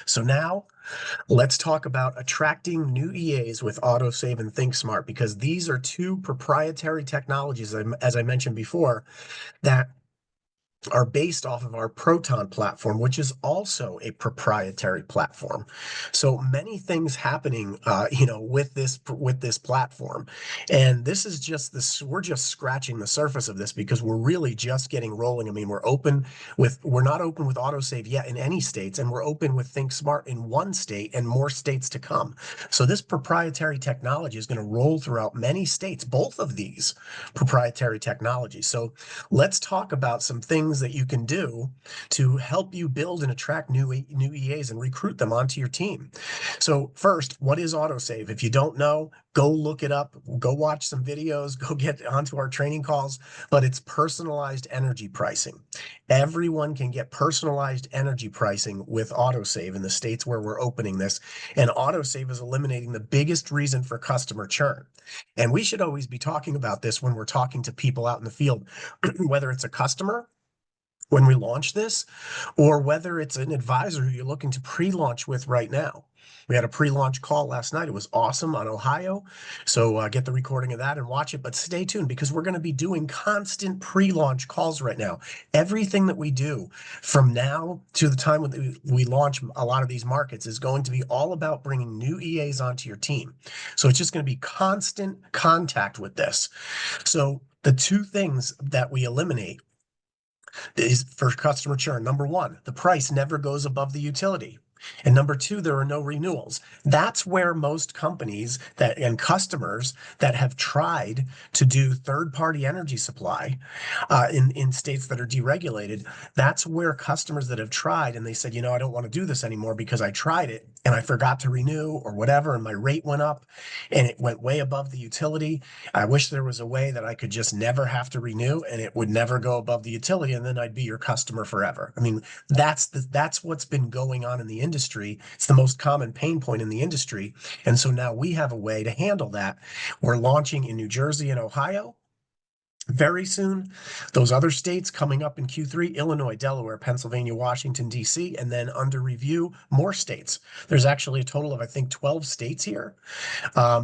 So now let's talk about attracting new EAs with AutoSave and ThinkSmart, because these are two proprietary technologies, as I mentioned before, that are based off of our Proton platform, which is also a proprietary platform. So many things happening, with this platform, and this is just this. We're just scratching the surface of this because we're really just getting rolling. I mean, we're not open with AutoSave yet in any states, and we're open with ThinkSmart in one state and more states to come. So this proprietary technology is going to roll throughout many states. Both of these proprietary technologies. So let's talk about some things that you can do to help you build and attract new EAs and recruit them onto your team. So first, what is AutoSave? If you don't know, go look it up, go watch some videos, go get onto our training calls, but it's personalized energy pricing. Everyone can get personalized energy pricing with AutoSave in the states where we're opening this, and AutoSave is eliminating the biggest reason for customer churn. And we should always be talking about this when we're talking to people out in the field, whether it's a customer when we launch this, or whether it's an advisor who you're looking to pre-launch with right now. We had a pre-launch call last night. It was awesome on Ohio. So get the recording of that and watch it. But stay tuned because we're going to be doing constant pre-launch calls right now. Everything that we do from now to the time when we launch a lot of these markets is going to be all about bringing new EAs onto your team. So it's just going to be constant contact with this. So the two things that we eliminate is for customer churn. Number one, the price never goes above the utility. And number two, there are no renewals. That's where most companies and customers that have tried to do third-party energy supply in states that are deregulated, that's where customers that have tried and they said, I don't want to do this anymore because I tried it and I forgot to renew or whatever, and my rate went up and it went way above the utility. I wish there was a way that I could just never have to renew and it would never go above the utility, and then I'd be your customer forever. I mean, that's what's been going on in the industry. It's the most common pain point in the industry. And so now we have a way to handle that. We're launching in New Jersey and Ohio very soon. Those other states coming up in Q3: Illinois, Delaware, Pennsylvania, Washington, D.C., and then under review, more states. There's actually a total of, I think, 12 states here.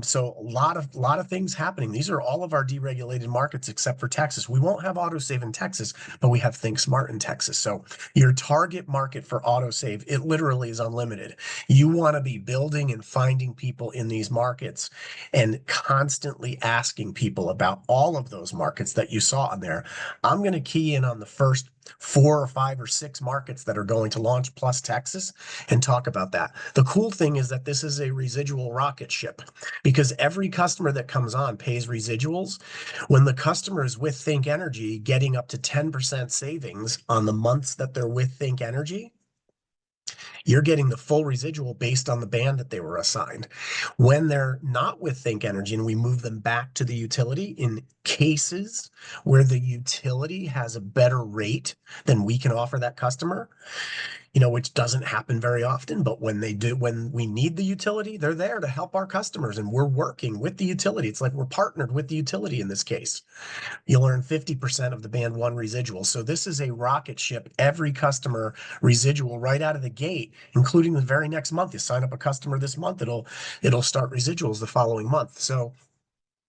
So a lot of things happening. These are all of our deregulated markets except for Texas. We won't have AutoSave in Texas, but we have ThinkSmart in Texas. So your target market for AutoSave, it literally is unlimited. You want to be building and finding people in these markets and constantly asking people about all of those markets that you saw on there. I'm going to key in on the first 4 or 5 or 6 markets that are going to launch plus Texas and talk about that. The cool thing is that this is a residual rocket ship because every customer that comes on pays residuals. When the customer is with Think Energy, getting up to 10% savings on the months that they're with Think Energy, you're getting the full residual based on the band that they were assigned. When they're not with Think Energy and we move them back to the utility in cases where the utility has a better rate than we can offer that customer, which doesn't happen very often, but when they do, when we need the utility, they're there to help our customers and we're working with the utility. It's like we're partnered with the utility in this case. You'll earn 50% of the band one residual. So this is a rocket ship. Every customer residual right out of the gate, including the very next month. You sign up a customer this month, it'll start residuals the following month. So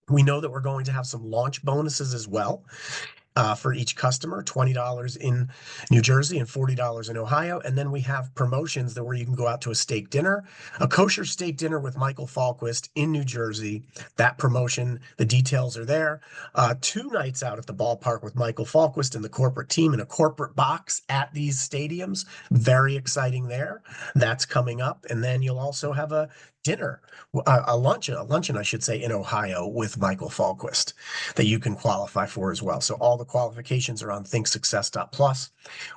we know that we're going to have some launch bonuses as well for each customer, $20 in New Jersey and $40 in Ohio. And then we have promotions that where you can go out to a steak dinner, a kosher steak dinner with Michael Falquist in New Jersey. That promotion, the details are there. 2 nights out at the ballpark with Michael Falquist and the corporate team in a corporate box at these stadiums. Very exciting there. That's coming up. And then you'll also have a dinner, a luncheon, I should say, in Ohio with Michael Falquist that you can qualify for as well. So all the qualifications are on thinksuccess.plus.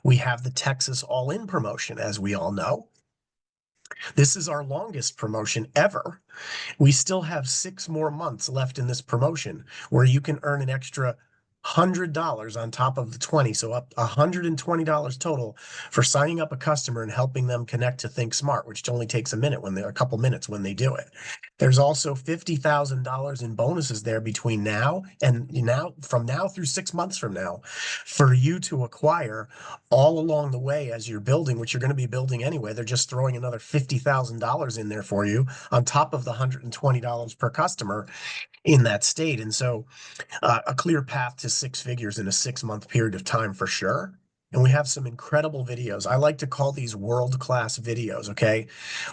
We have the Texas All-In promotion, as we all know. This is our longest promotion ever. We still have 6 more months left in this promotion where you can earn an extra $100 on top of the 20, so up $120 total for signing up a customer and helping them connect to ThinkSmart, which only takes a couple minutes when they do it. There's also $50,000 in bonuses there between from now through 6 months from now for you to acquire all along the way as you're building, which you're going to be building anyway. They're just throwing another $50,000 in there for you on top of the $120 per customer in that state. And so a clear path to six figures in a 6 month period of time for sure. And we have some incredible videos. I like to call these world-class videos, okay?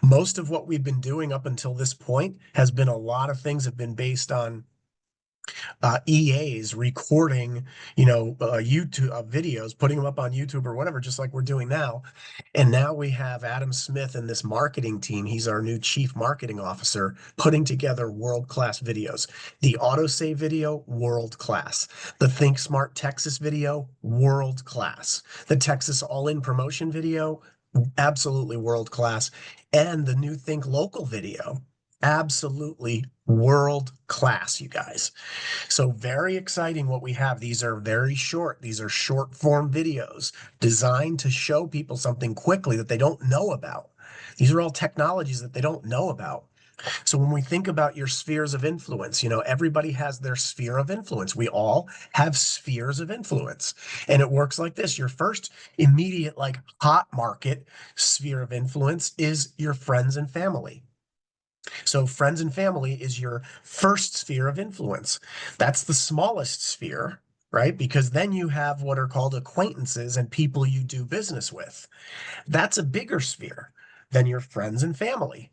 Most of what we've been doing up until this point has been a lot of things have been based on EAs recording, YouTube videos, putting them up on YouTube or whatever, just like we're doing now. And now we have Adam Smith and this marketing team. He's our new chief marketing officer, putting together world-class videos. The AutoSave video, world class. The Think Smart Texas video, world class. The Texas All-In Promotion video, absolutely world class. And the new Think Local video, absolutely world class, you guys. So very exciting what we have. These are very short. These are short form videos designed to show people something quickly that they don't know about. These are all technologies that they don't know about. So when we think about your spheres of influence, everybody has their sphere of influence. We all have spheres of influence. And it works like this. Your first immediate, like hot market sphere of influence is your friends and family. So friends and family is your first sphere of influence. That's the smallest sphere, right? Because then you have what are called acquaintances and people you do business with. That's a bigger sphere than your friends and family.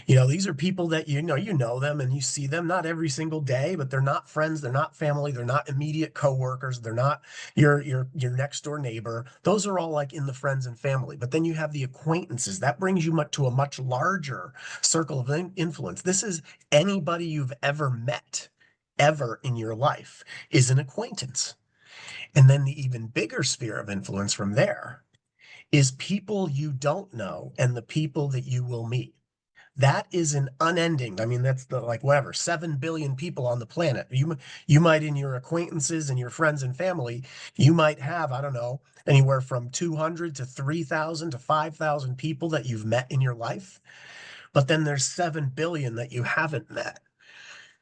These are people that you know them and you see them not every single day, but they're not friends, they're not family, they're not immediate coworkers, they're not your next door neighbor. Those are all like in the friends and family. But then you have the acquaintances. That brings you to a much larger circle of influence. This is anybody you've ever met ever in your life is an acquaintance. And then the even bigger sphere of influence from there is people you don't know and the people that you will meet. That is an unending. I mean, that's the like whatever 7 billion people on the planet. You might in your acquaintances and your friends and family, you might have, I don't know, anywhere from 200 to 3,000 to 5,000 people that you've met in your life. But then there's 7 billion that you haven't met.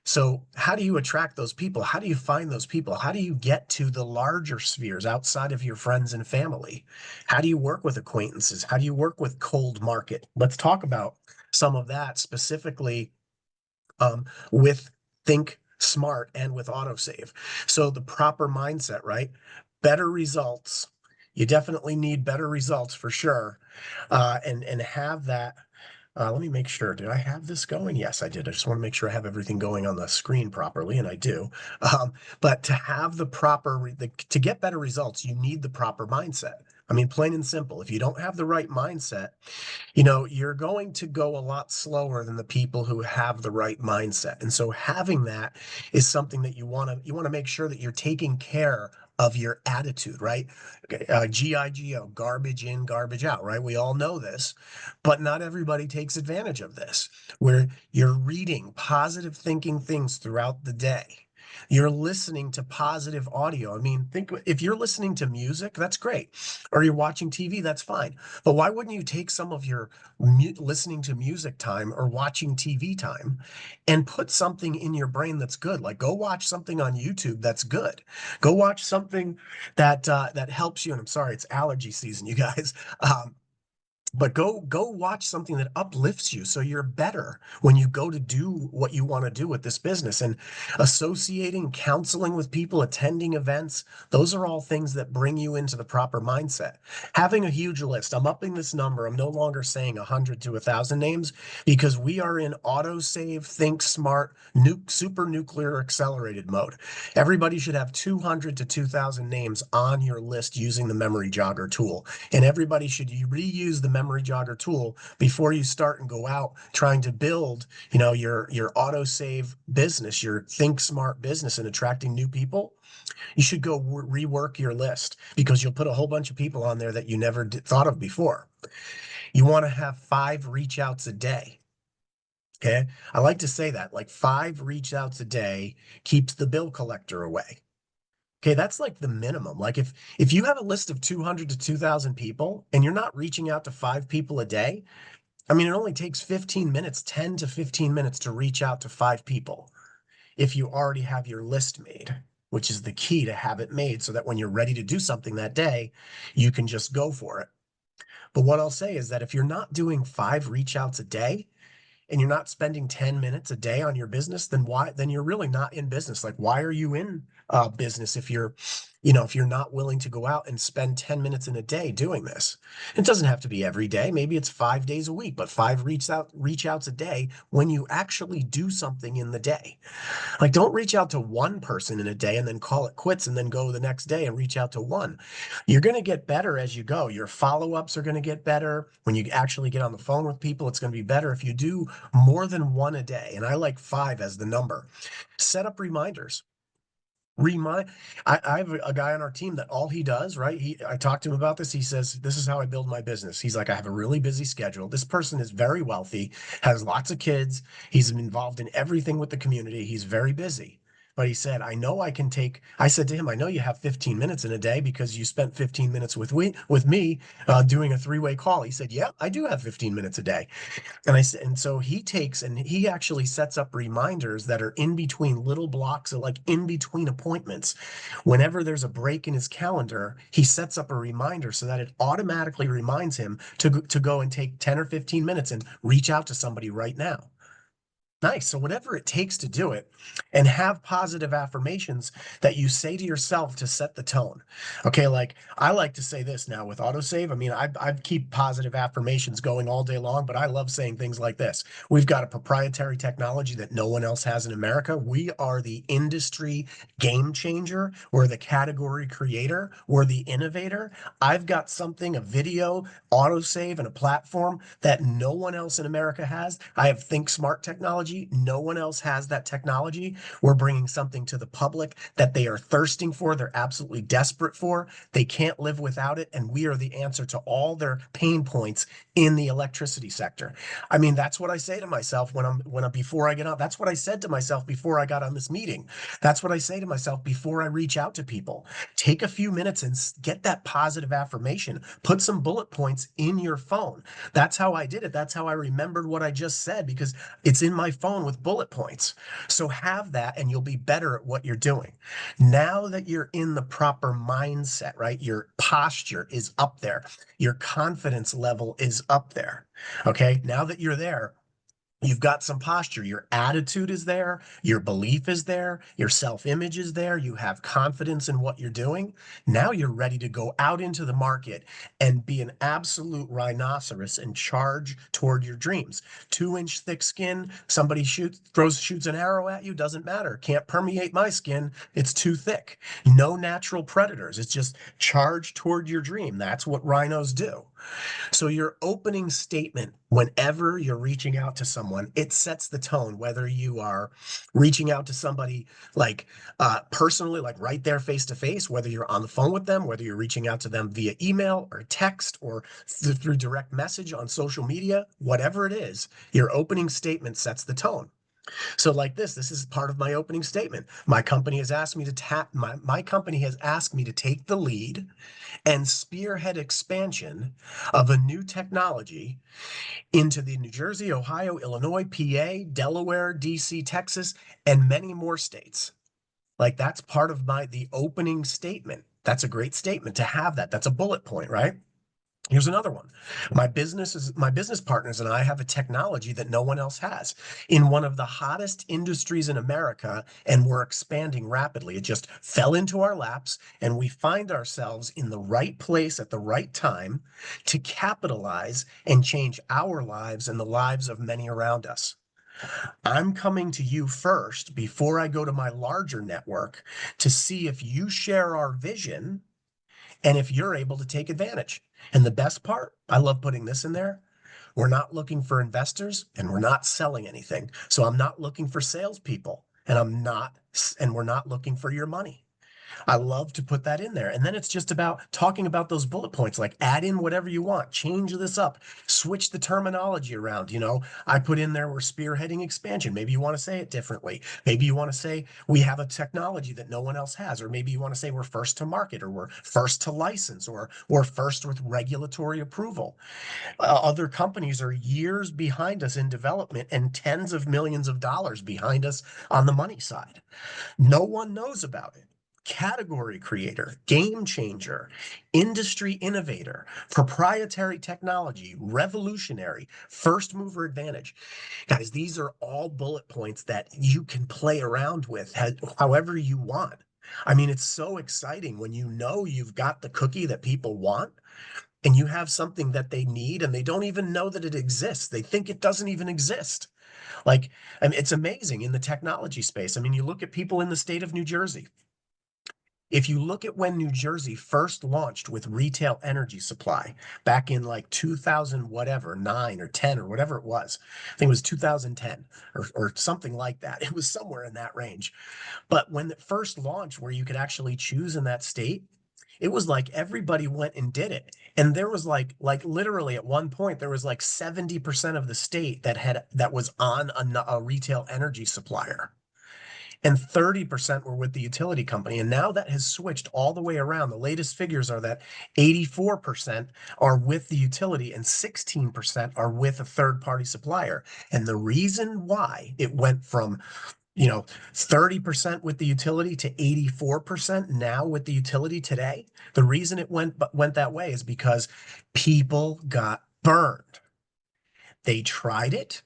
So, how do you attract those people? How do you find those people? How do you get to the larger spheres outside of your friends and family? How do you work with acquaintances? How do you work with cold market? Let's talk about some of that specifically with Think Smart and with AutoSave. So, the proper mindset, right? Better results. You definitely need better results for sure. And have that let me make sure. Did I have this going? Yes, I did. I just want to make sure I have everything going on the screen properly, and I do. But to have to get better results, you need the proper mindset. I mean, plain and simple. If you don't have the right mindset, you're going to go a lot slower than the people who have the right mindset. And so having that is something that you want to make sure that you're taking care of your attitude, right? Okay, GIGO, garbage in, garbage out, right? We all know this, but not everybody takes advantage of this, where you're reading positive thinking things throughout the day. You're listening to positive audio. I mean, think if you're listening to music, that's great. Or you're watching TV, that's fine. But why wouldn't you take some of your listening to music time or watching TV time and put something in your brain that's good? Like go watch something on YouTube that's good. Go watch something that helps you. And I'm sorry, it's allergy season, you guys. But go watch something that uplifts you so you're better when you go to do what you want to do with this business. And associating, counseling with people, attending events, those are all things that bring you into the proper mindset. Having a huge list, I'm upping this number. I'm no longer saying 100 to 1,000 names because we are in AutoSave, Think Smart, super nuclear accelerated mode. Everybody should have 200 to 2,000 names on your list using the memory jogger tool. And everybody should reuse the memory jogger tool before you start and go out trying to build, your autosave business, your think smart business and attracting new people. You should go rework your list because you'll put a whole bunch of people on there that you never thought of before. You want to have 5 reach outs a day. Okay. I like to say that like 5 reach outs a day keeps the bill collector away. Okay, that's like the minimum. Like if you have a list of 200 to 2,000 people and you're not reaching out to 5 people a day, I mean, it only takes 15 minutes, 10 to 15 minutes to reach out to 5 people if you already have your list made, which is the key to have it made so that when you're ready to do something that day, you can just go for it. But what I'll say is that if you're not doing 5 reach outs a day, and you're not spending 10 minutes a day on your business, then you're really not in business. Like, why are you in business if if you're not willing to go out and spend 10 minutes in a day doing this? It doesn't have to be every day. Maybe it's 5 days a week, but 5 reach outs a day when you actually do something in the day. Like, don't reach out to one person in a day and then call it quits and then go the next day and reach out to one. You're going to get better as you go. Your follow-ups are going to get better. When you actually get on the phone with people, it's going to be better if you do more than one a day. And I like 5 as the number. Set up reminders. Remind I have a guy on our team that all he does, right? I talked to him about this. He says, "This is how I build my business." He's like, "I have a really busy schedule." This person is very wealthy, has lots of kids. He's involved in everything with the community. He's very busy. But he said, I said to him, "I know you have 15 minutes in a day because you spent 15 minutes with me doing a 3-way call." He said, "Yeah, I do have 15 minutes a day." And I said, and so he actually sets up reminders that are in between little blocks of like in between appointments. Whenever there's a break in his calendar, he sets up a reminder so that it automatically reminds him to go and take 10 or 15 minutes and reach out to somebody right now. Nice. So whatever it takes to do it and have positive affirmations that you say to yourself to set the tone. Okay, like I like to say this now with autosave. I mean, I keep positive affirmations going all day long, but I love saying things like this. We've got a proprietary technology that no one else has in America. We are the industry game changer. We're the category creator. We're the innovator. I've got something, a video, autosave, and a platform that no one else in America has. I have ThinkSmart technology. No one else has that technology. We're bringing something to the public that they are thirsting for. They're absolutely desperate for. They can't live without it. And we are the answer to all their pain points in the electricity sector. I mean, that's what I say to myself before I get out. That's what I said to myself before I got on this meeting. That's what I say to myself before I reach out to people. Take a few minutes and get that positive affirmation. Put some bullet points in your phone. That's how I did it. That's how I remembered what I just said because it's in my phone with bullet points. So have that and you'll be better at what you're doing. Now that you're in the proper mindset, right? Your posture is up there. Your confidence level is up there. Okay. Now that you're there, you've got some posture. Your attitude is there. Your belief is there. Your self-image is there. You have confidence in what you're doing. Now you're ready to go out into the market and be an absolute rhinoceros and charge toward your dreams. 2-inch thick skin, somebody shoots an arrow at you, doesn't matter. Can't permeate my skin. It's too thick. No natural predators. It's just charge toward your dream. That's what rhinos do. So your opening statement, whenever you're reaching out to someone, it sets the tone, whether you are reaching out to somebody like personally, like right there face to face, whether you're on the phone with them, whether you're reaching out to them via email or text or through direct message on social media, whatever it is, your opening statement sets the tone. So like this is part of my opening statement. My company has asked me to my company has asked me to take the lead and spearhead expansion of a new technology into the New Jersey, Ohio, Illinois, PA, Delaware, DC, Texas, and many more states. Like that's part of the opening statement. That's a great statement to have that. That's a bullet point, right? Here's another one. My business partners and I have a technology that no one else has in one of the hottest industries in America, and we're expanding rapidly. It just fell into our laps, and we find ourselves in the right place at the right time to capitalize and change our lives and the lives of many around us. I'm coming to you first before I go to my larger network to see if you share our vision and if you're able to take advantage. And the best part, I love putting this in there. We're not looking for investors and we're not selling anything. So I'm not looking for salespeople and we're not looking for your money. I love to put that in there. And then it's just about talking about those bullet points, like add in whatever you want, change this up, switch the terminology around. I put in there we're spearheading expansion. Maybe you want to say it differently. Maybe you want to say we have a technology that no one else has, or maybe you want to say we're first to market, or we're first to license, or we're first with regulatory approval. Other companies are years behind us in development and tens of millions of dollars behind us on the money side. No one knows about it. Category creator, game changer, industry innovator, proprietary technology, revolutionary, first mover advantage. Guys, these are all bullet points that you can play around with however you want. I mean, it's so exciting when you know you've got the cookie that people want and you have something that they need and they don't even know that it exists. They think it doesn't even exist. Like, I mean, it's amazing in the technology space. I mean, you look at people in the state of New Jersey. If you look at when New Jersey first launched with retail energy supply back in like 2000, whatever, 9 or 10 or whatever it was, I think it was 2010 or something like that. It was somewhere in that range. But when it first launched, where you could actually choose in that state, it was like everybody went and did it. And there was like literally at one point, there was like 70% of the state that was on a retail energy supplier and 30% were with the utility company. And now that has switched all the way around. The latest figures are that 84% are with the utility and 16% are with a third party supplier. And the reason why it went from 30% with the utility to 84% now with the utility today, the reason it went that way is because people got burned. They tried it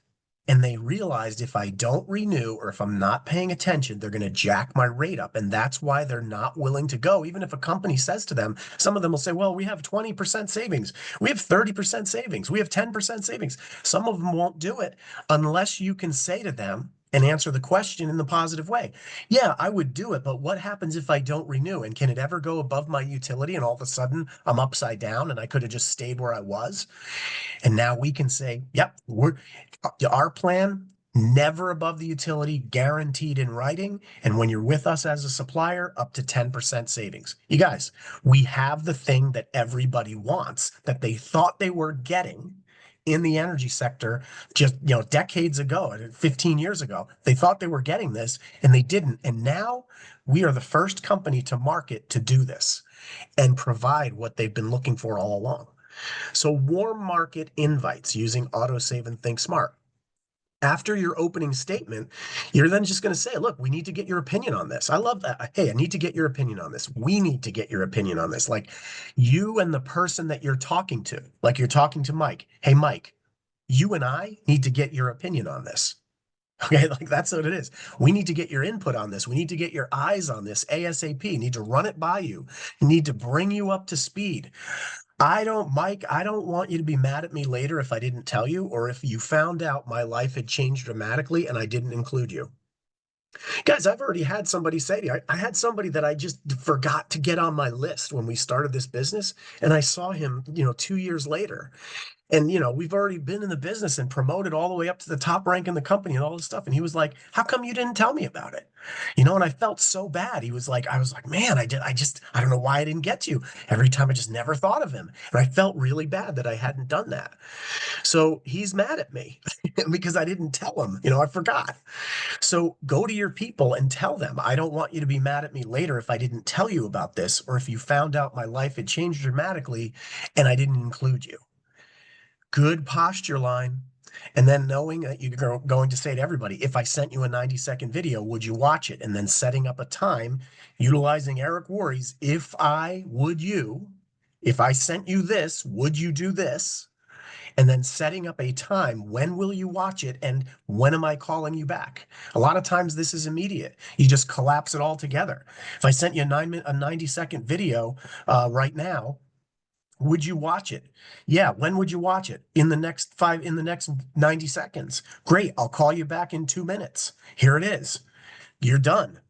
and they realized if I don't renew or if I'm not paying attention, they're going to jack my rate up. And that's why they're not willing to go. Even if a company says to them, some of them will say, well, we have 20% savings. We have 30% savings. We have 10% savings. Some of them won't do it unless you can say to them and answer the question in the positive way. Yeah, I would do it, but what happens if I don't renew? And can it ever go above my utility and all of a sudden I'm upside down and I could have just stayed where I was? And now we can say, yep, our plan never above the utility, guaranteed in writing. And when you're with us as a supplier, up to 10% savings. You guys, we have the thing that everybody wants that they thought they were getting in the energy sector just, decades ago, 15 years ago. They thought they were getting this and they didn't. And now we are the first company to market to do this and provide what they've been looking for all along. So warm market invites using AutoSave and ThinkSmart. After your opening statement, you're then just going to say, look, we need to get your opinion on this. I love that. Hey, I need to get your opinion on this. We need to get your opinion on this. Like you and the person that you're talking to, like you're talking to Mike. Hey, Mike, you and I need to get your opinion on this. Okay, like that's what it is. We need to get your input on this. We need to get your eyes on this ASAP. Need to run it by you. Need to bring you up to speed. Mike, I don't want you to be mad at me later if I didn't tell you, or if you found out my life had changed dramatically and I didn't include you. Guys, I've already had somebody say to me, I had somebody that I just forgot to get on my list when we started this business, and I saw him, 2 years later. And we've already been in the business and promoted all the way up to the top rank in the company and all this stuff. And he was like, "How come you didn't tell me about it?" And I felt so bad. I was like, "Man, I don't know why I didn't get to you. Every time I just never thought of him." And I felt really bad that I hadn't done that. So he's mad at me because I didn't tell him, I forgot. So go to your people and tell them, I don't want you to be mad at me later if I didn't tell you about this, or if you found out my life had changed dramatically and I didn't include you. Good posture line. And then knowing that you're going to say to everybody, if I sent you a 90-second video, would you watch it? And then setting up a time utilizing Eric Worre's, if I sent you this, would you do this? And then setting up a time, when will you watch it? And when am I calling you back? A lot of times this is immediate. You just collapse it all together. If I sent you a 90-second video right now, would you watch it? Yeah. When would you watch it? In the next 90 seconds. Great. I'll call you back in 2 minutes. Here it is. you're done.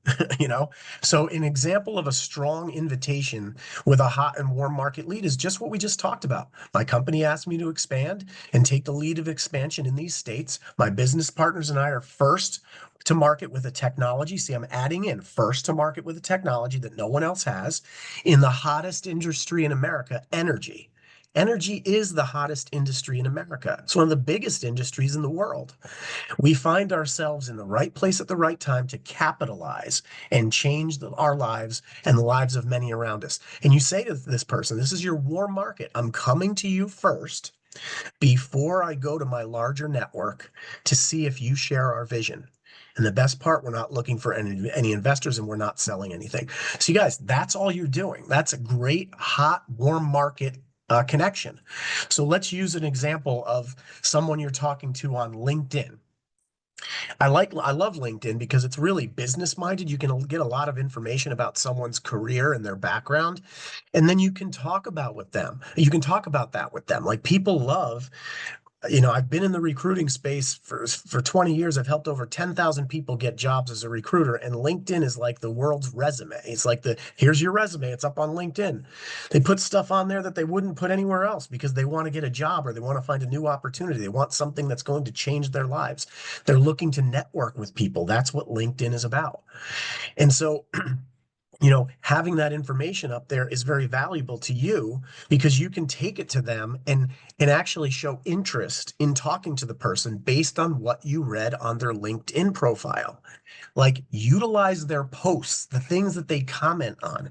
you know so an example of a strong invitation with a hot and warm market lead is just what we just talked about. My company asked me to expand and take the lead of expansion in these states. My business partners and I are first to market with a technology. See, I'm adding in first to market with a technology that no one else has in the hottest industry in America, energy. Energy is the hottest industry in America. It's one of the biggest industries in the world. We find ourselves in the right place at the right time to capitalize and change our lives and the lives of many around us. And you say to this person, this is your warm market. I'm coming to you first before I go to my larger network to see if you share our vision. And the best part, we're not looking for any investors and we're not selling anything. So, you guys, that's all you're doing. That's a great, hot, warm market connection. So, let's use an example of someone you're talking to on LinkedIn. I love LinkedIn because it's really business minded. You can get a lot of information about someone's career and their background, and then you can talk about with them. You can talk about that with them. Like people love, I've been in the recruiting space for 20 years. I've helped over 10,000 people get jobs as a recruiter, and LinkedIn is like the world's resume. It's like here's your resume. It's up on LinkedIn. They put stuff on there that they wouldn't put anywhere else because they want to get a job or they want to find a new opportunity. They want something that's going to change their lives. They're looking to network with people. That's what LinkedIn is about. And so having that information up there is very valuable to you because you can take it to them and actually show interest in talking to the person based on what you read on their LinkedIn profile. Like utilize their posts, the things that they comment on,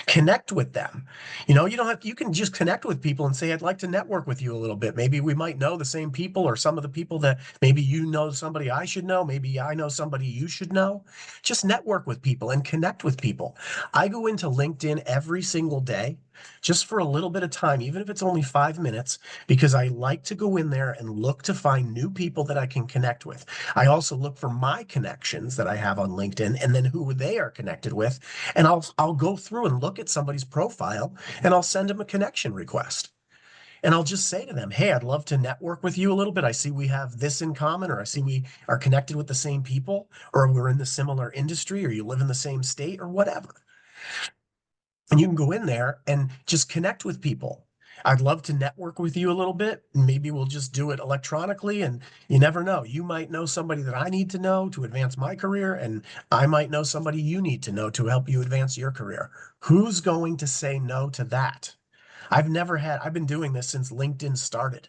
connect with them. You don't have, you can just connect with people and say, I'd like to network with you a little bit. Maybe we might know the same people or some of the people that maybe you know somebody I should know. Maybe I know somebody you should know. Just network with people and connect with people. I go into LinkedIn every single day just for a little bit of time, even if it's only 5 minutes, because I like to go in there and look to find new people that I can connect with. I also look for my connections that I have on LinkedIn and then who they are connected with. And I'll go through and look at somebody's profile and I'll send them a connection request. And I'll just say to them, hey, I'd love to network with you a little bit. I see we have this in common, or I see we are connected with the same people, or we're in the similar industry, or you live in the same state, or whatever. And you can go in there and just connect with people. I'd love to network with you a little bit. Maybe we'll just do it electronically. And you never know. You might know somebody that I need to know to advance my career, and I might know somebody you need to know to help you advance your career. Who's going to say no to that? I've been doing this since LinkedIn started.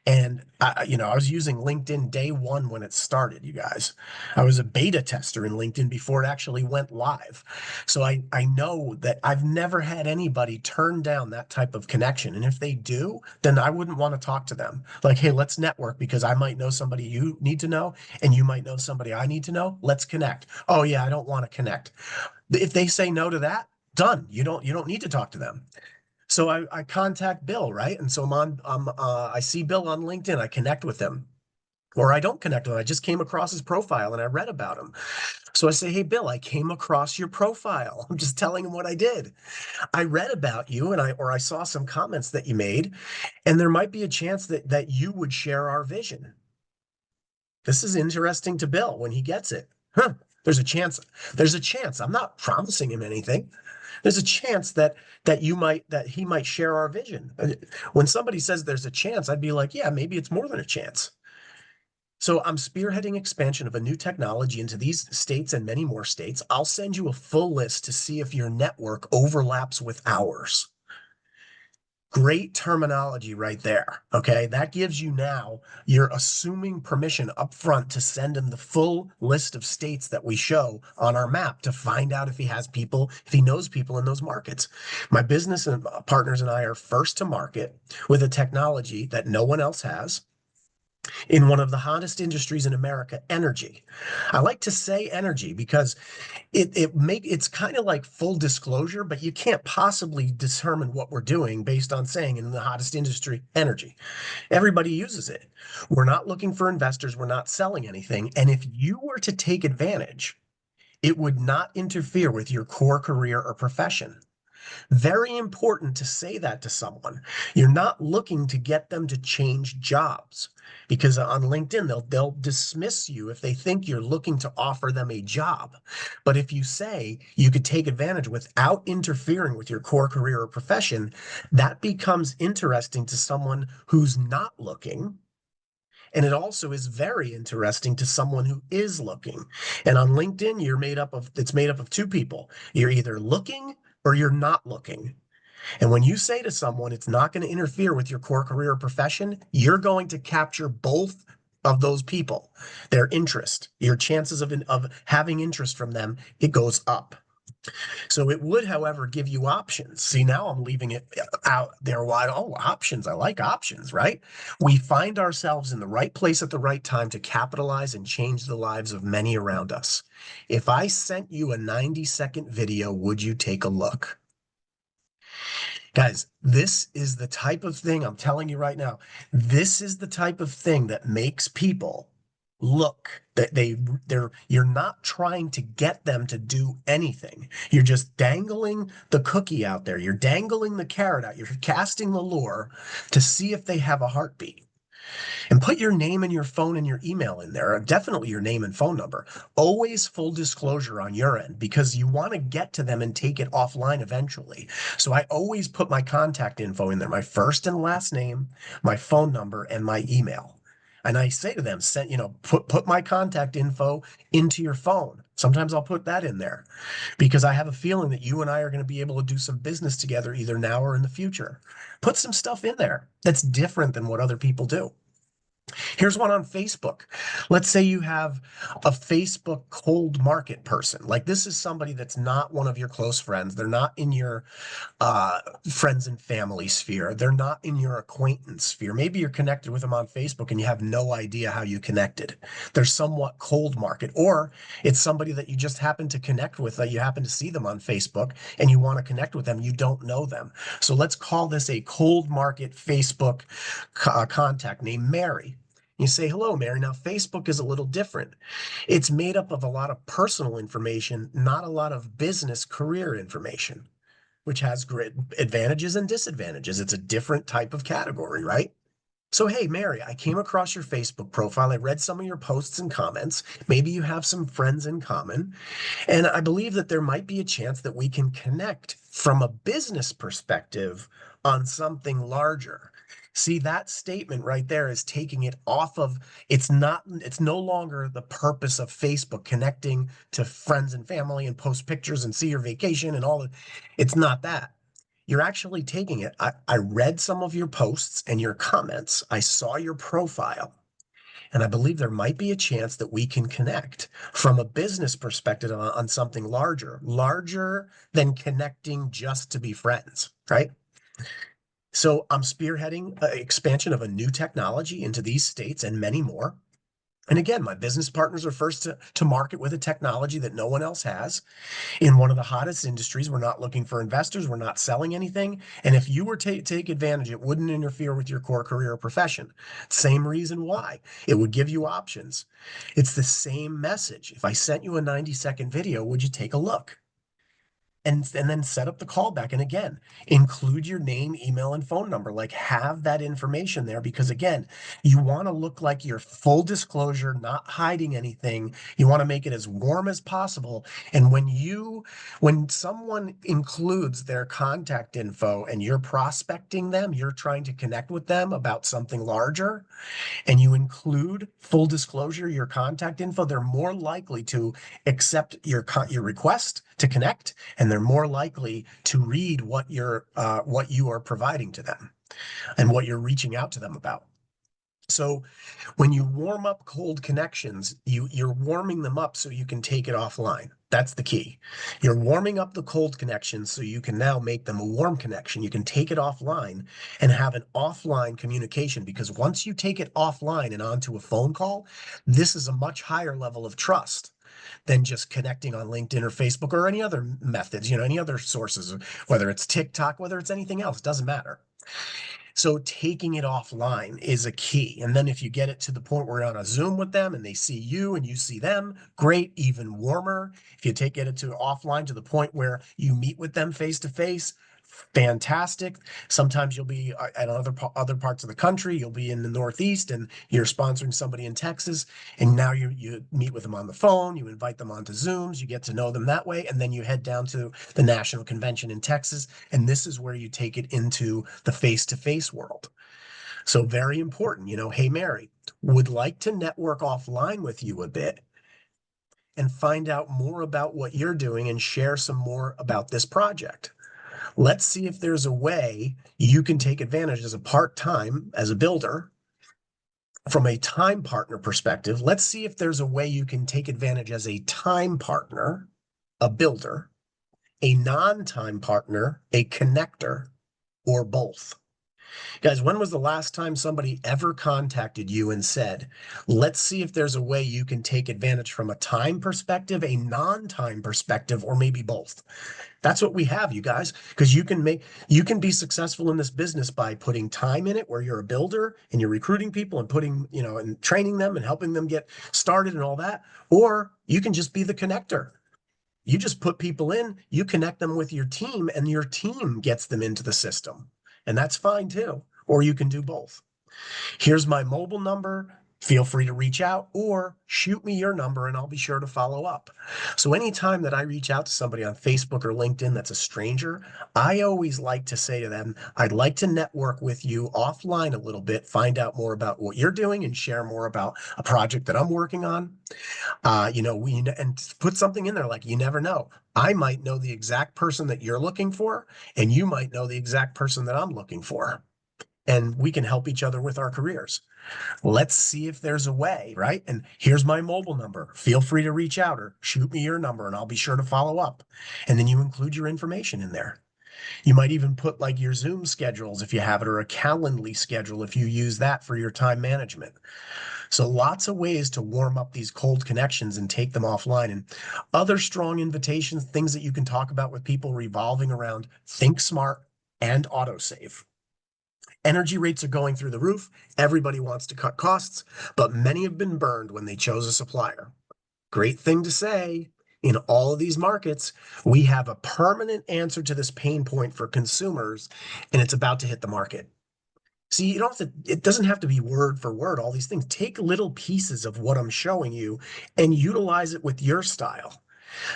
And I was using LinkedIn day one when it started, you guys. I was a beta tester in LinkedIn before it actually went live. So I know that I've never had anybody turn down that type of connection. And if they do, then I wouldn't want to talk to them. Like, hey, let's network because I might know somebody you need to know, and you might know somebody I need to know. Let's connect. Oh yeah, I don't want to connect. If they say no to that, done. You don't need to talk to them. So I contact Bill, right? And so I see Bill on LinkedIn. I connect with him, or I don't connect with him. I just came across his profile and I read about him. So I say, hey, Bill, I came across your profile. I'm just telling him what I did. I read about you or I saw some comments that you made, and there might be a chance that you would share our vision. This is interesting to Bill when he gets it. Huh, there's a chance. There's a chance. I'm not promising him anything. There's a chance that he might share our vision. When somebody says there's a chance, I'd be like, yeah, maybe it's more than a chance. So I'm spearheading expansion of a new technology into these states and many more states. I'll send you a full list to see if your network overlaps with ours. Great terminology right there. Okay. That gives you now, you're assuming permission up front to send him the full list of states that we show on our map to find out if he has people, if he knows people in those markets. My business and partners and I are first to market with a technology that no one else has in one of the hottest industries in America, energy. I like to say energy because it's kind of like full disclosure, but you can't possibly determine what we're doing based on saying in the hottest industry, energy. Everybody uses it. We're not looking for investors, we're not selling anything. And if you were to take advantage, it would not interfere with your core career or profession. Very important to say that to someone. You're not looking to get them to change jobs because on LinkedIn, they'll dismiss you if they think you're looking to offer them a job. But if you say you could take advantage without interfering with your core career or profession, that becomes interesting to someone who's not looking. And it also is very interesting to someone who is looking. And on LinkedIn, it's made up of two people. You're either looking or you're not looking. And when you say to someone, it's not going to interfere with your core career or profession, you're going to capture both of those people, their interest, your chances of having interest from them, it goes up. So it would, however, give you options. See, now I'm leaving it out there wide. Oh, options. I like options, right? We find ourselves in the right place at the right time to capitalize and change the lives of many around us. If I sent you a 90-second video, would you take a look? Guys, this is the type of thing I'm telling you right now. This is the type of thing that makes people look that you're not trying to get them to do anything. You're just dangling the cookie out there. You're dangling the carrot out. You're casting the lure to see if they have a heartbeat. And put your name and your phone and your email in there. Definitely your name and phone number. Always full disclosure on your end because you want to get to them and take it offline eventually. So I always put my contact info in there, my first and last name, my phone number, and my email. And I say to them, put my contact info into your phone. Sometimes I'll put that in there because I have a feeling that you and I are going to be able to do some business together either now or in the future. Put some stuff in there that's different than what other people do. Here's one on Facebook. Let's say you have a Facebook cold market person. Like this is somebody that's not one of your close friends. They're not in your friends and family sphere. They're not in your acquaintance sphere. Maybe you're connected with them on Facebook and you have no idea how you connected. They're somewhat cold market, or it's somebody that you just happen to connect with, that you happen to see them on Facebook and you want to connect with them. You don't know them. So let's call this a cold market Facebook contact named Mary. You say, hello, Mary. Now, Facebook is a little different. It's made up of a lot of personal information, not a lot of business career information, which has great advantages and disadvantages. It's a different type of category, right? So, hey, Mary, I came across your Facebook profile. I read some of your posts and comments. Maybe you have some friends in common. And I believe that there might be a chance that we can connect from a business perspective on something larger. See, that statement right there is taking it off of it's no longer the purpose of Facebook connecting to friends and family and post pictures and see your vacation and all that. It's not that. You're actually taking it. I read some of your posts and your comments. I saw your profile. And I believe there might be a chance that we can connect from a business perspective on something larger than connecting just to be friends, right? So I'm spearheading expansion of a new technology into these states and many more. And again, my business partners are first to market with a technology that no one else has in one of the hottest industries. We're not looking for investors. We're not selling anything. And if you were to take advantage, it wouldn't interfere with your core career or profession. Same reason why. It would give you options. It's the same message. If I sent you a 90-second video, would you take a look? And then set up the callback. And again, include your name, email, and phone number. Like have that information there because again, you want to look like you're full disclosure, not hiding anything. You want to make it as warm as possible. And when someone includes their contact info and you're prospecting them, you're trying to connect with them about something larger, and you include full disclosure, your contact info, they're more likely to accept your request to connect, and they're more likely to read what you are providing to them and what you're reaching out to them about. So when you warm up cold connections, you're warming them up so you can take it offline. That's the key. You're warming up the cold connections so you can now make them a warm connection. You can take it offline and have an offline communication because once you take it offline and onto a phone call, this is a much higher level of trust than just connecting on LinkedIn or Facebook or any other methods, any other sources, whether it's TikTok, whether it's anything else, doesn't matter. So taking it offline is a key. And then if you get it to the point where you're on a Zoom with them and they see you and you see them, great, even warmer. If you take it to offline to the point where you meet with them face to face, fantastic. Sometimes you'll be at other parts of the country. You'll be in the Northeast and you're sponsoring somebody in Texas, and now you meet with them on the phone. You invite them onto Zooms. You get to know them that way, and then you head down to the national convention in Texas, and this is where you take it into the face-to-face world. So very important. Hey Mary, would like to network offline with you a bit and find out more about what you're doing and share some more about this project. Let's see if there's a way you can take advantage as a part-time, as a builder, from a time partner perspective. Let's see if there's a way you can take advantage as a time partner, a builder, a non-time partner, a connector, or both. Guys, when was the last time somebody ever contacted you and said, let's see if there's a way you can take advantage from a time perspective, a non-time perspective, or maybe both? That's what we have, you guys, because you can be successful in this business by putting time in it where you're a builder and you're recruiting people and putting, and training them and helping them get started and all that. Or you can just be the connector. You just put people in, you connect them with your team, and your team gets them into the system. And that's fine too. Or you can do both. Here's my mobile number. Feel free to reach out or shoot me your number and I'll be sure to follow up. So anytime that I reach out to somebody on Facebook or LinkedIn that's a stranger, I always like to say to them, I'd like to network with you offline a little bit, find out more about what you're doing and share more about a project that I'm working on. And put something in there like, you never know. I might know the exact person that you're looking for, and you might know the exact person that I'm looking for. And we can help each other with our careers. Let's see if there's a way, right? And here's my mobile number. Feel free to reach out or shoot me your number and I'll be sure to follow up. And then you include your information in there. You might even put like your Zoom schedules if you have it, or a Calendly schedule if you use that for your time management. So lots of ways to warm up these cold connections and take them offline. And other strong invitations, things that you can talk about with people revolving around ThinkSmart and AutoSave. Energy rates are going through the roof. Everybody wants to cut costs, but many have been burned when they chose a supplier. Great thing to say. In all of these markets, we have a permanent answer to this pain point for consumers, and it's about to hit the market. See, it doesn't have to be word for word, all these things. Take little pieces of what I'm showing you and utilize it with your style.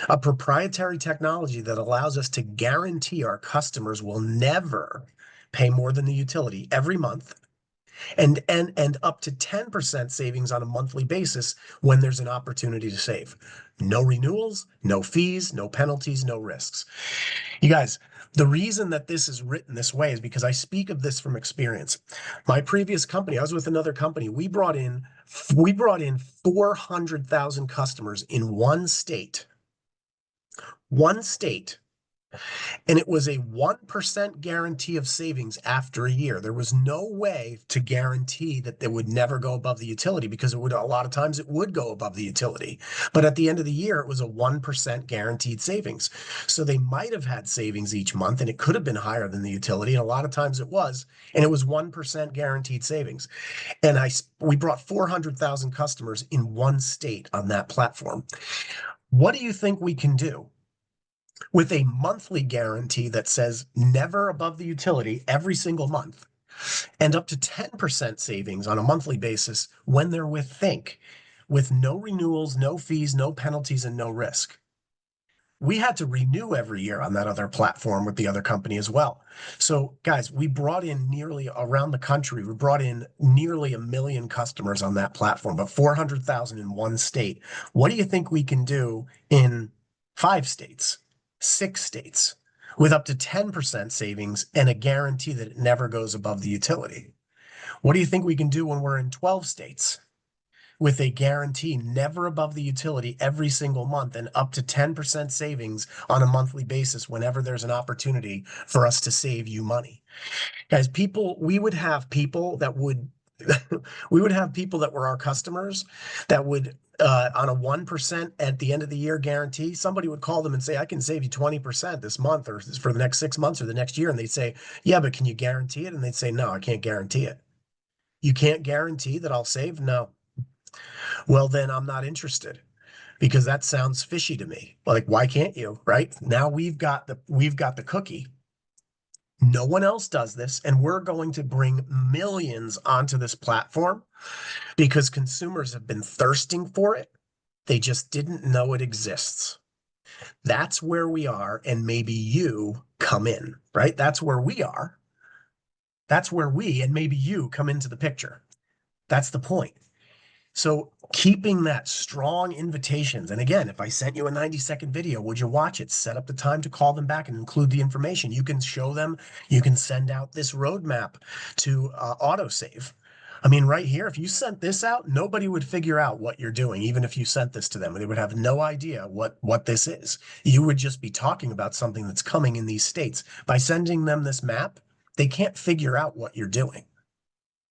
A proprietary technology that allows us to guarantee our customers will never pay more than the utility every month, and up to 10% savings on a monthly basis when there's an opportunity to save. No renewals, no fees, no penalties, no risks. You guys, the reason that this is written this way is because I speak of this from experience. My previous company, I was with another company. We brought in 400,000 customers in one state. One state. And it was a 1% guarantee of savings after a year. There was no way to guarantee that they would never go above the utility, because a lot of times it would go above the utility. But at the end of the year, it was a 1% guaranteed savings. So they might have had savings each month, and it could have been higher than the utility. And a lot of times it was, and it was 1% guaranteed savings. And we brought 400,000 customers in one state on that platform. What do you think we can do with a monthly guarantee that says never above the utility every single month, and up to 10% savings on a monthly basis when they're with Think, with no renewals, no fees, no penalties, and no risk? We had to renew every year on that other platform with the other company as well. So guys, we brought in nearly around the country, we brought in nearly 1 million customers on that platform, but 400,000 in one state. What do you think we can do in 5 states, 6 states, with up to 10% savings and a guarantee that it never goes above the utility? What do you think we can do when we're in 12 states? With a guarantee never above the utility every single month and up to 10% savings on a monthly basis whenever there's an opportunity for us to save you money. Guys, we would have people that would we would have people that were our customers that would on a 1% at the end of the year guarantee, somebody would call them and say, I can save you 20% this month or for the next 6 months or the next year. And they'd say, yeah, but can you guarantee it? And they'd say, no, I can't guarantee it. You can't guarantee that I'll save? No. Well, then I'm not interested because that sounds fishy to me. Like, why can't you? Right now we've got the cookie. No one else does this, and we're going to bring millions onto this platform because consumers have been thirsting for it. They just didn't know it exists. That's where we are, and maybe you come in, right? That's where we are. That's where we and maybe you come into the picture. That's the point. So keeping that strong invitations. And again, if I sent you a 90-second video, would you watch it? Set up the time to call them back and include the information. You can show them, you can send out this roadmap to AutoSave. I mean, right here, if you sent this out, nobody would figure out what you're doing, even if you sent this to them. They would have no idea what this is. You would just be talking about something that's coming in these states. By sending them this map, they can't figure out what you're doing.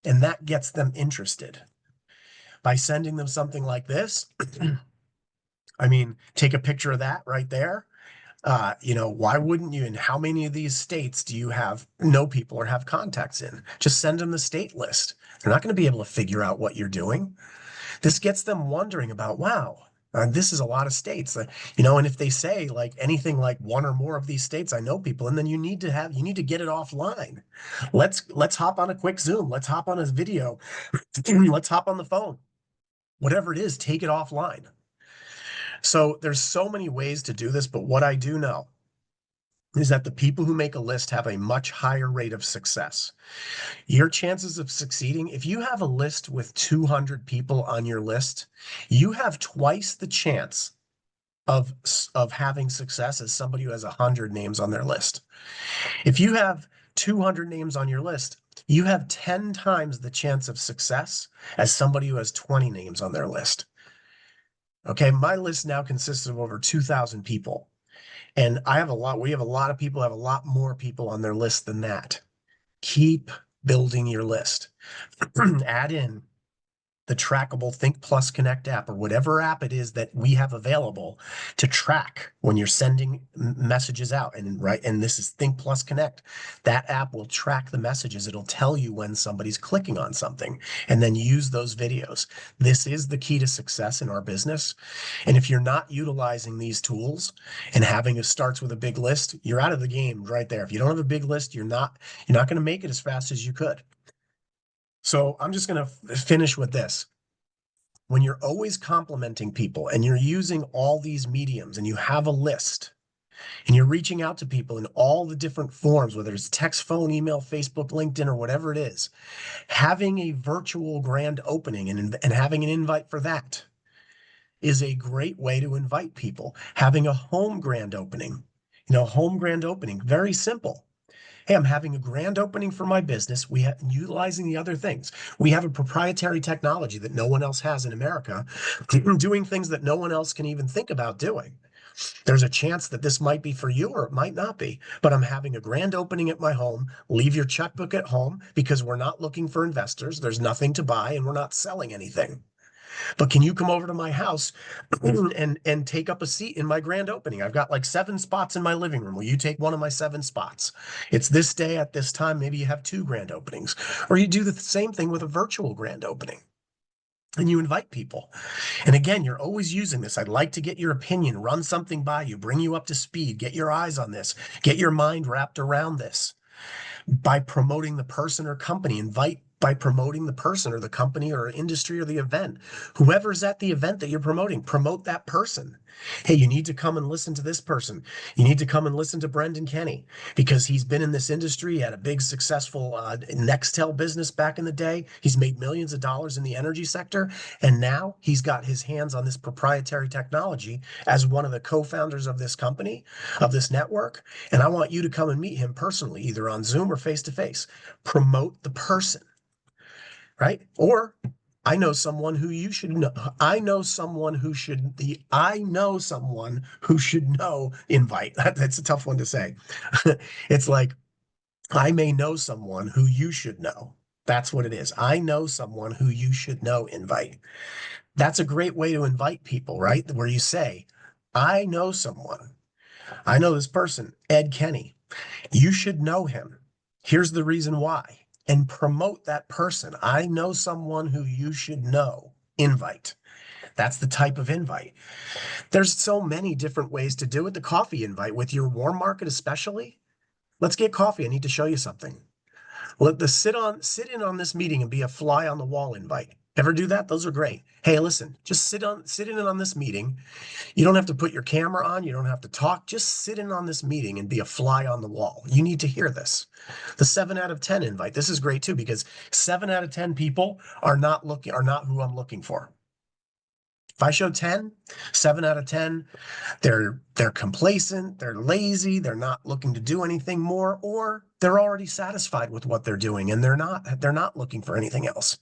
And that gets them interested. By sending them something like this, I mean, take a picture of that right there. Why wouldn't you? And how many of these states do you know people or have contacts in? Just send them the state list. They're not going to be able to figure out what you're doing. This gets them wondering about, wow, this is a lot of states. And if they say like anything like one or more of these states, I know people, and then you need to get it offline. Let's hop on a quick Zoom. Let's hop on a video. Let's hop on the phone. Whatever it is, take it offline. So there's so many ways to do this, but what I do know is that the people who make a list have a much higher rate of success. Your chances of succeeding, if you have a list with 200 people on your list, you have twice the chance of having success as somebody who has 100 names on their list. If you have 200 names on your list, you have 10 times the chance of success as somebody who has 20 names on their list. Okay, my list now consists of over 2,000 people. And we have a lot of people, have a lot more people on their list than that. Keep building your list. Add in the trackable Think Plus Connect app or whatever app it is that we have available to track when you're sending messages out. And this is Think Plus Connect. That app will track the messages. It'll tell you when somebody's clicking on something and then use those videos. This is the key to success in our business. And if you're not utilizing these tools and having it starts with a big list, you're out of the game right there. If you don't have a big list, you're not going to make it as fast as you could. So I'm just going to finish with this. When you're always complimenting people and you're using all these mediums and you have a list and you're reaching out to people in all the different forms, whether it's text, phone, email, Facebook, LinkedIn, or whatever it is, having a virtual grand opening and having an invite for that is a great way to invite people. Having a home grand opening, very simple. Hey, I'm having a grand opening for my business. Utilizing the other things. We have a proprietary technology that no one else has in America, doing things that no one else can even think about doing. There's a chance that this might be for you or it might not be, but I'm having a grand opening at my home. Leave your checkbook at home because we're not looking for investors. There's nothing to buy and we're not selling anything. But can you come over to my house and take up a seat in my grand opening? I've got like 7 spots in my living room. Will you take one of my 7 spots? It's this day at this time. Maybe you have 2 grand openings, or you do the same thing with a virtual grand opening. And you invite people. And again, you're always using this. I'd like to get your opinion, run something by you, bring you up to speed, get your eyes on this, get your mind wrapped around this. By promoting the person or company, by promoting the person or the company or industry or the event. Whoever's at the event that you're promoting, promote that person. Hey, you need to come and listen to this person. You need to come and listen to Brendan Kenny because he's been in this industry. He had a big successful Nextel business back in the day. He's made millions of dollars in the energy sector. And now he's got his hands on this proprietary technology as one of the co-founders of this company, of this network. And I want you to come and meet him personally, either on Zoom or face to face. Promote the person. Right? Or I know someone who you should know. I know someone who should know invite. That's a tough one to say. It's like I may know someone who you should know. That's what it is. I know someone who you should know invite. That's a great way to invite people, right? Where you say, I know someone. I know this person, Ed Kenny. You should know him. Here's the reason why. And promote that person. I know someone who you should know. Invite. That's the type of invite. There's so many different ways to do it. The coffee invite with your warm market, especially. Let's get coffee. I need to show you something. Let the sit in on this meeting and be a fly on the wall invite. Ever do that? Those are great. Hey, listen, just sit in on this meeting. You don't have to put your camera on, you don't have to talk. Just sit in on this meeting and be a fly on the wall. You need to hear this. The 7 out of 10 invite. This is great too because 7 out of 10 people are not who I'm looking for. If I show 10, 7 out of 10, they're complacent, they're lazy, they're not looking to do anything more, or they're already satisfied with what they're doing and they're not looking for anything else.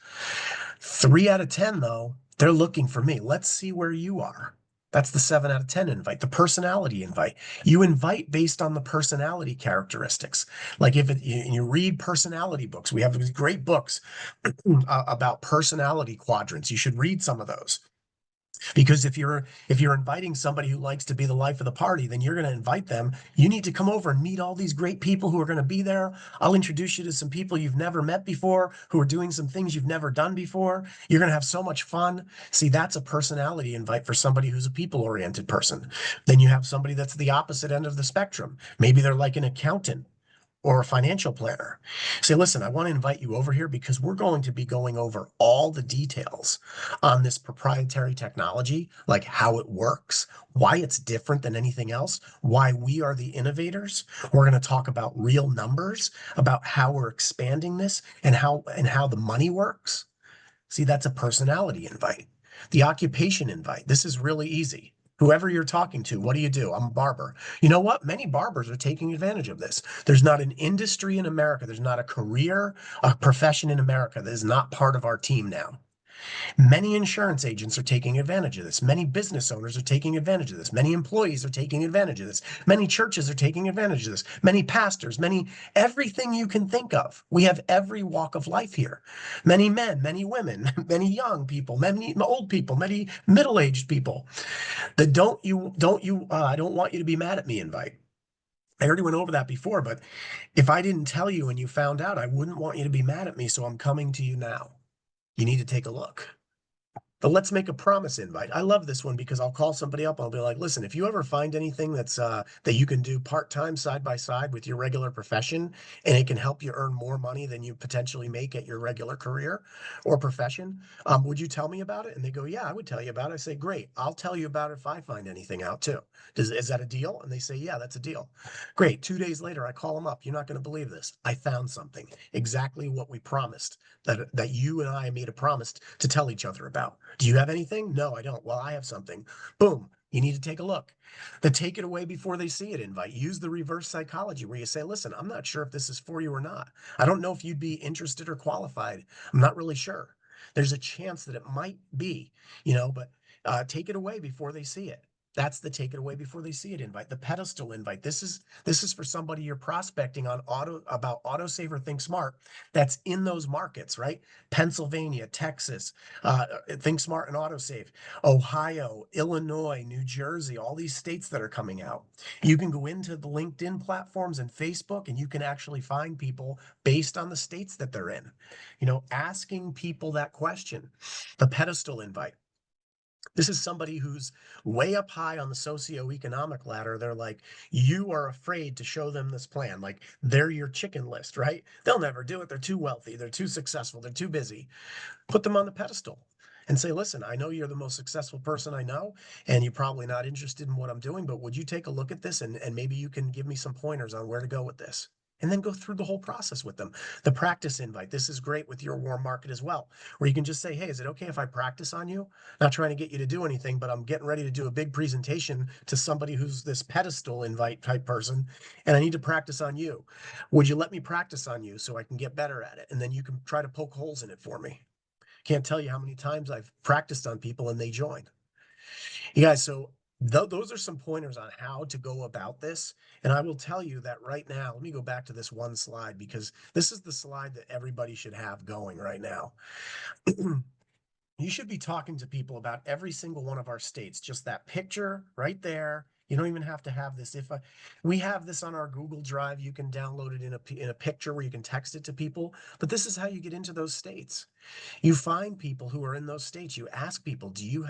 3 out of 10 though, they're looking for me. Let's see where you are. That's the 7 out of 10 invite, the personality invite. You invite based on the personality characteristics. Like you read personality books, we have these great books about personality quadrants. You should read some of those. Because if you're inviting somebody who likes to be the life of the party, then you're going to invite them. You need to come over and meet all these great people who are going to be there. I'll introduce you to some people you've never met before, who are doing some things you've never done before. You're going to have so much fun. See, that's a personality invite for somebody who's a people-oriented person. Then you have somebody that's the opposite end of the spectrum. Maybe they're like an accountant or a financial planner. Say, listen, I want to invite you over here because we're going to be going over all the details on this proprietary technology, like how it works, why it's different than anything else, why we are the innovators. We're going to talk about real numbers, about how we're expanding this and how the money works. See, that's a personality invite. The occupation invite. This is really easy. Whoever you're talking to, what do you do? I'm a barber. You know what? Many barbers are taking advantage of this. There's not an industry in America, there's not a career, a profession in America that is not part of our team now. Many insurance agents are taking advantage of this. Many business owners are taking advantage of this. Many employees are taking advantage of this. Many churches are taking advantage of this. Many pastors, everything you can think of. We have every walk of life here. Many men, many women, many young people, many old people, many middle-aged people. The I don't want you to be mad at me invite. I already went over that before, but if I didn't tell you and you found out, I wouldn't want you to be mad at me, so I'm coming to you now. You need to take a look. The let's make a promise invite. I love this one because I'll call somebody up. I'll be like, listen, if you ever find anything that you can do part-time side by side with your regular profession and it can help you earn more money than you potentially make at your regular career or profession, would you tell me about it? And they go, yeah, I would tell you about it. I say, great. I'll tell you about it if I find anything out too. Is that a deal? And they say, yeah, that's a deal. Great. 2 days later, I call them up. You're not going to believe this. I found something, exactly what we promised that you and I made a promise to tell each other about. Do you have anything? No, I don't. Well, I have something. Boom. You need to take a look. The take it away before they see it invite. Use the reverse psychology where you say, listen, I'm not sure if this is for you or not. I don't know if you'd be interested or qualified. I'm not really sure. There's a chance that it might be, but take it away before they see it. That's the take it away before they see it invite. The pedestal invite. This is for somebody you're prospecting on about AutoSave or ThinkSmart that's in those markets, right? Pennsylvania, Texas, ThinkSmart and AutoSave, Ohio, Illinois, New Jersey, all these states that are coming out. You can go into the LinkedIn platforms and Facebook, and you can actually find people based on the states that they're in. Asking people that question. The pedestal invite. This is somebody who's way up high on the socioeconomic ladder. They're like, you are afraid to show them this plan. Like they're your chicken list, right? They'll never do it. They're too wealthy. They're too successful. They're too busy. Put them on the pedestal and say, listen, I know you're the most successful person I know, and you're probably not interested in what I'm doing, but would you take a look at this and maybe you can give me some pointers on where to go with this? And then go through the whole process with them. The practice invite. This is great with your warm market as well, where you can just say, hey, is it okay if I practice on you? Not trying to get you to do anything, but I'm getting ready to do a big presentation to somebody who's this pedestal invite type person, and I need to practice on you. Would you let me practice on you so I can get better at it? And then you can try to poke holes in it for me. Can't tell you how many times I've practiced on people and they join. You guys, so Those are some pointers on how to go about this. And I will tell you that right now, let me go back to this one slide because this is the slide that everybody should have going right now. You should be talking to people about every single one of our states, just that picture right there. You don't even have to have this. We have this on our Google Drive, you can download it in a picture where you can text it to people. But this is how you get into those states. You find people who are in those states. You ask people, do you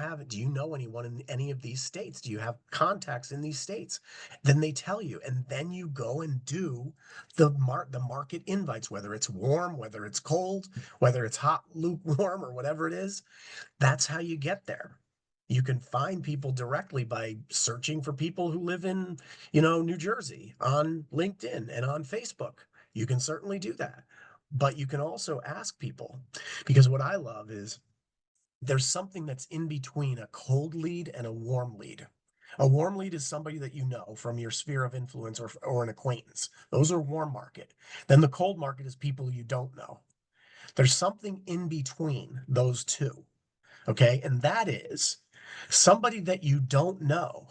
know anyone in any of these states? Do you have contacts in these states? Then they tell you, and then you go and do the market invites, whether it's warm, whether it's cold, whether it's hot, lukewarm, or whatever it is. That's how you get there. You can find people directly by searching for people who live in, New Jersey on LinkedIn and on Facebook. You can certainly do that. But you can also ask people, because what I love is there's something that's in between a cold lead and a warm lead. A warm lead is somebody that you know from your sphere of influence or an acquaintance. Those are warm market. Then the cold market is people you don't know. There's something in between those two. Okay. And that is somebody that you don't know,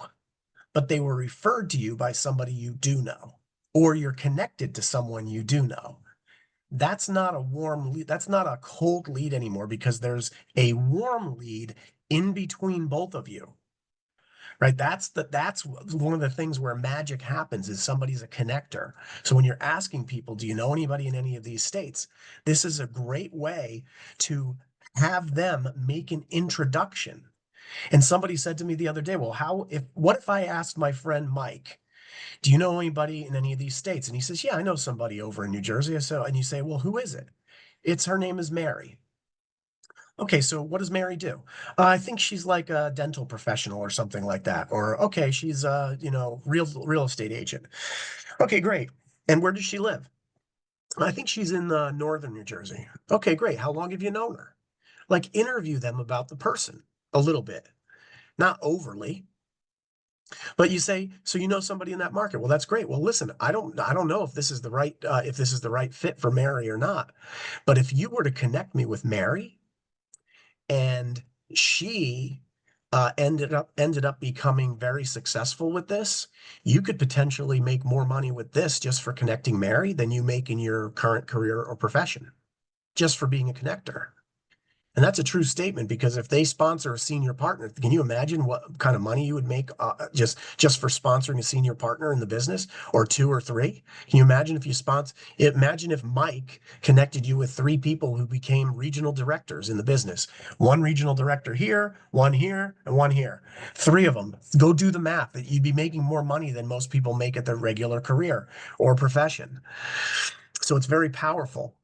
but they were referred to you by somebody you do know, or you're connected to someone you do know. That's not a warm lead. That's not a cold lead anymore because there's a warm lead in between both of you. Right. That's one of the things where magic happens is somebody's a connector. So when you're asking people, do you know anybody in any of these states? This is a great way to have them make an introduction. And somebody said to me the other day, well, what if I asked my friend Mike, do you know anybody in any of these states? And he says, yeah, I know somebody over in New Jersey. And you say, well, who is it? Her name is Mary. Okay, so what does Mary do? I think she's like a dental professional or something like that. Or okay, she's real estate agent. Okay, great. And where does she live? I think she's in northern New Jersey. Okay, great. How long have you known her? Like interview them about the person a little bit, not overly, but you say, so you know somebody in that market. Well, that's great. Well, listen, I don't know if this is the right fit for Mary or not. But if you were to connect me with Mary and she ended up becoming very successful with this, you could potentially make more money with this just for connecting Mary than you make in your current career or profession, just for being a connector. And that's a true statement because if they sponsor a senior partner, can you imagine what kind of money you would make just for sponsoring a senior partner in the business, or two or three? Can you imagine if you sponsor? Imagine if Mike connected you with three people who became regional directors in the business. One regional director here, and one here. Three of them. Go do the math. That you'd be making more money than most people make at their regular career or profession. So it's very powerful.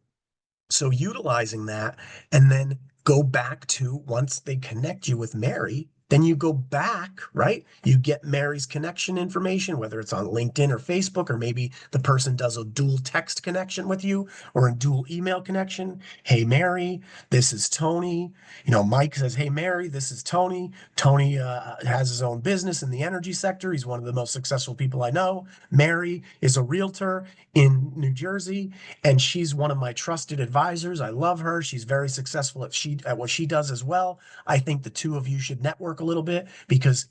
So utilizing that and then go back to once they connect you with Mary, then you go back, right? You get Mary's connection information, whether it's on LinkedIn or Facebook, or maybe the person does a dual text connection with you or a dual email connection. Hey, Mary, this is Tony. Mike says, hey, Mary, this is Tony. Tony has his own business in the energy sector. He's one of the most successful people I know. Mary is a realtor in New Jersey, and she's one of my trusted advisors. I love her. She's very successful at what she does as well. I think the two of you should network a little bit because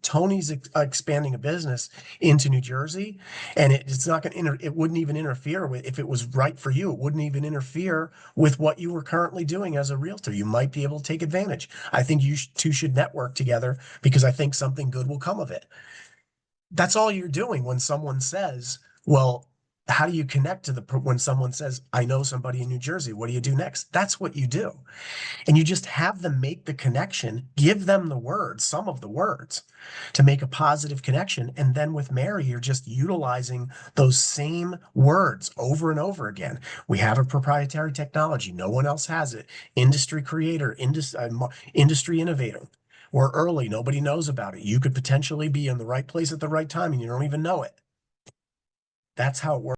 Tony's expanding a business into New Jersey, and it's not going to it wouldn't even interfere with if it was right for you. It wouldn't even interfere with what you were currently doing as a realtor. You might be able to take advantage. I think you two should network together because I think something good will come of it. That's all you're doing when someone says, well, how do you connect to when someone says, I know somebody in New Jersey, what do you do next? That's what you do. And you just have them make the connection, give them the words, some of the words to make a positive connection. And then with Mary, you're just utilizing those same words over and over again. We have a proprietary technology. No one else has it. Industry creator, industry innovator. We're early. Nobody knows about it. You could potentially be in the right place at the right time and you don't even know it. That's how it works.